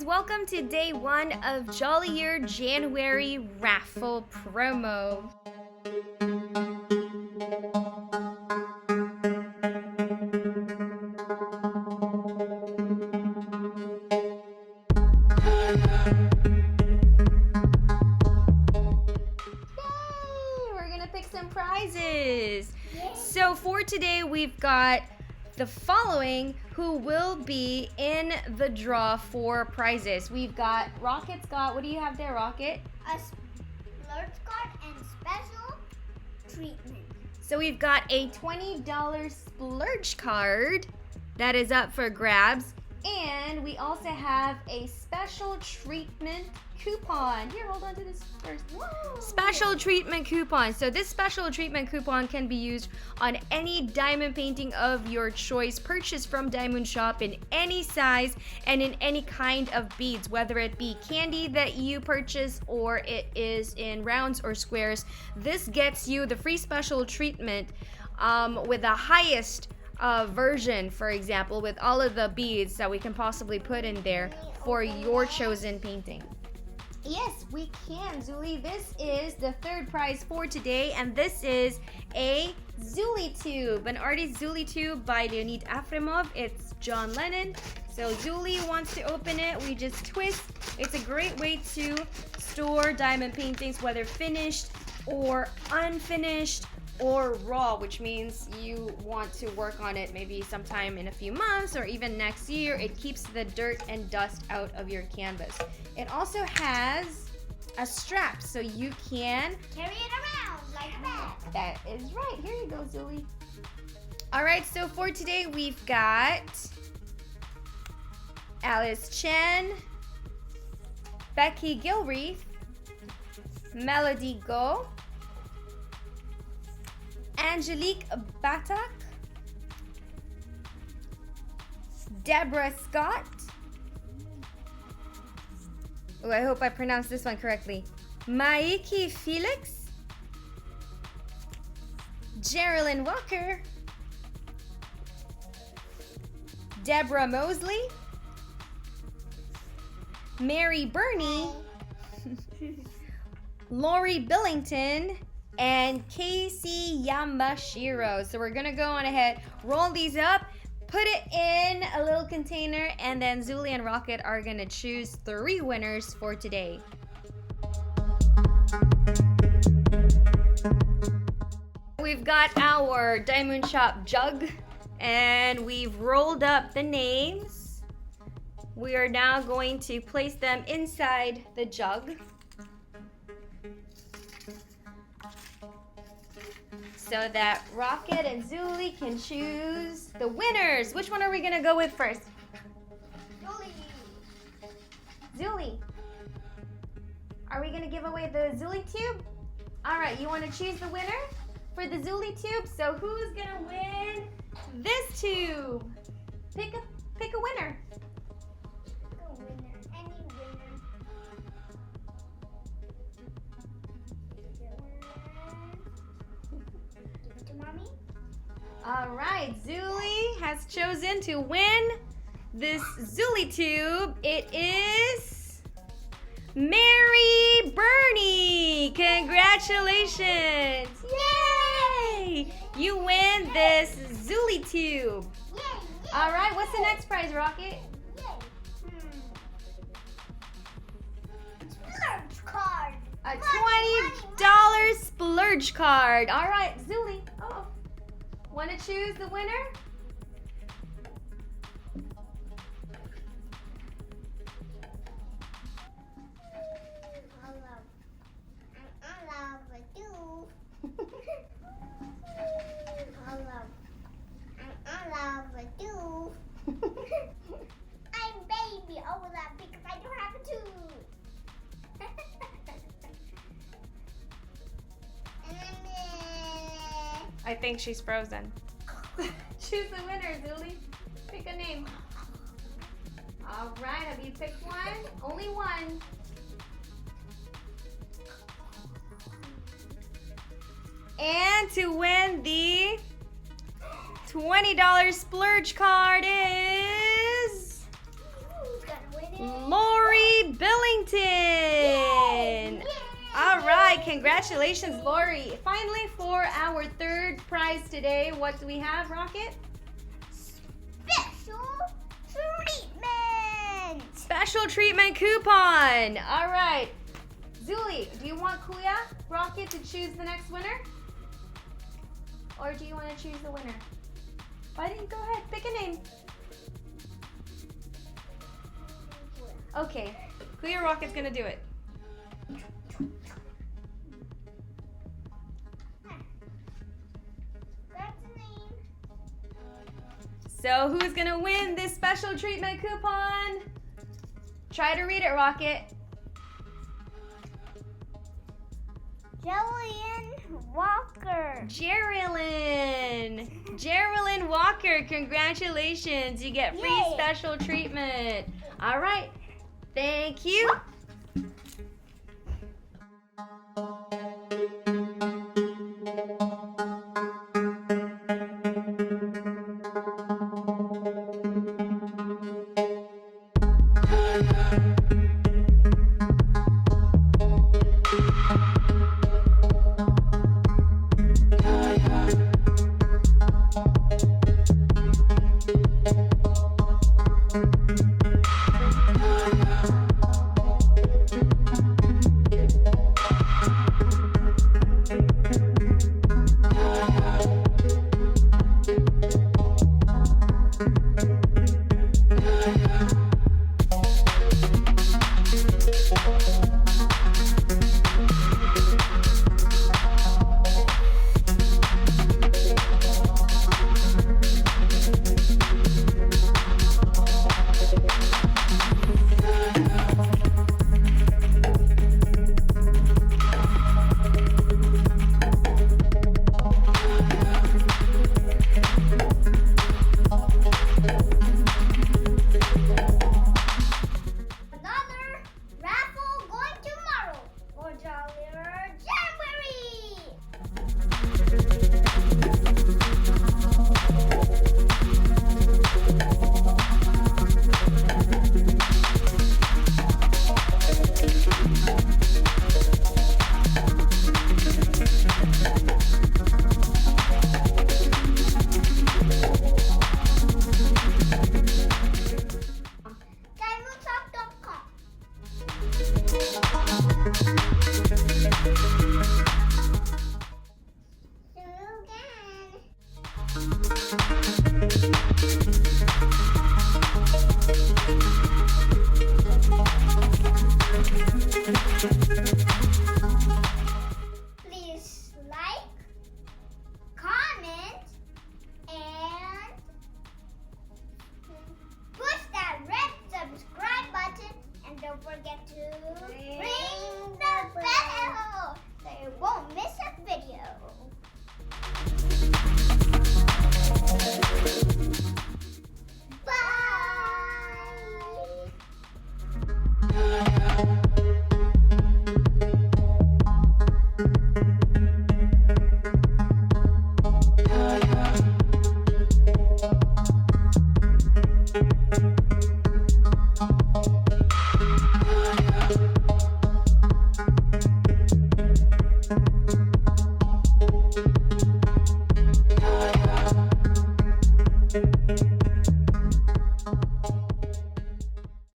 welcome to day 1 of Jolly Year January Raffle promo. Yay! We're gonna pick some prizes. So for today we've got the following who will be in the draw for prizes. We've got Rocket's got, what do you have there, Rocket? A splurge card and special treatment. So we've got a $20 splurge card that is up for grabs. And we also have a special treatment coupon. Here, hold on to this first. Whoa. Special treatment coupon. So this special treatment coupon can be used on any diamond painting of your choice, purchased from DIYmoon shop in any size and in any kind of beads, whether it be candy that you purchase or it is in rounds or squares. This gets you the free special treatment with the highest version, for example, with all of the beads that we can possibly put in there for your chosen painting. Yes, we can, Zuli. This is the third prize for today, and this is a Zuli tube, an artist Zuli tube by Leonid Afremov. It's John Lennon. So Zuli wants to open it. We just twist. It's a great way to store diamond paintings, whether finished or unfinished or raw, which means you want to work on it maybe sometime in a few months or even next year. It keeps the dirt and dust out of your canvas. It also has a strap so you can Carry it around like that. That is right. Here you go, Zuli. All right, so for today we've got Alice Chen, Becky Gilreath, Melody Go, Angelique Batak, Deborah Scott. Oh, I hope I pronounced this one correctly. Maiki Felix, Geraldine Walker, Deborah Mosley, Mary Burney, Lori Billington, and Casey Yamashiro. So we're gonna go on ahead, roll these up, put it in a little container, and then Zuli and Rocket are gonna choose 3 winners for today. We've got our DIYmoon shop jug, and we've rolled up the names. We are now going to place them inside the jug, so that Rocket and Zuli can choose the winners. Which one are we gonna go with first? Zuli. Are we gonna give away the Zuli tube? All right, you wanna choose the winner for the Zuli tube? So who's gonna win this tube? Pick a winner. All right, Zuli has chosen to win this Zuli tube. It is Mary Burney. Congratulations. Yay! You win this Zuli tube. All right, what's the next prize, Rocket? Splurge card. A $20 splurge card. All right, Zuli. Oh. Want to choose the winner? I'm baby over that because I don't have a tooth. I think she's frozen. Choose the winner, Zuli. Pick a name. All right, have you picked one? Only one. And to win the $20 splurge card is Lori congratulations, Lori. Finally, for our third prize today, what do we have, Rocket? Special treatment. Special treatment coupon. All right. Zuli, do you want Kuya, Rocket, to choose the next winner? Or do you want to choose the winner? Why don't you go ahead, pick a name. Okay, Kuya Rocket's gonna do it. That's the name. So who's gonna win this special treatment coupon? Try to read it, Rocket. Jillian Walker. Geraldine Walker, congratulations. You get free Yay. special treatment. All right, thank you.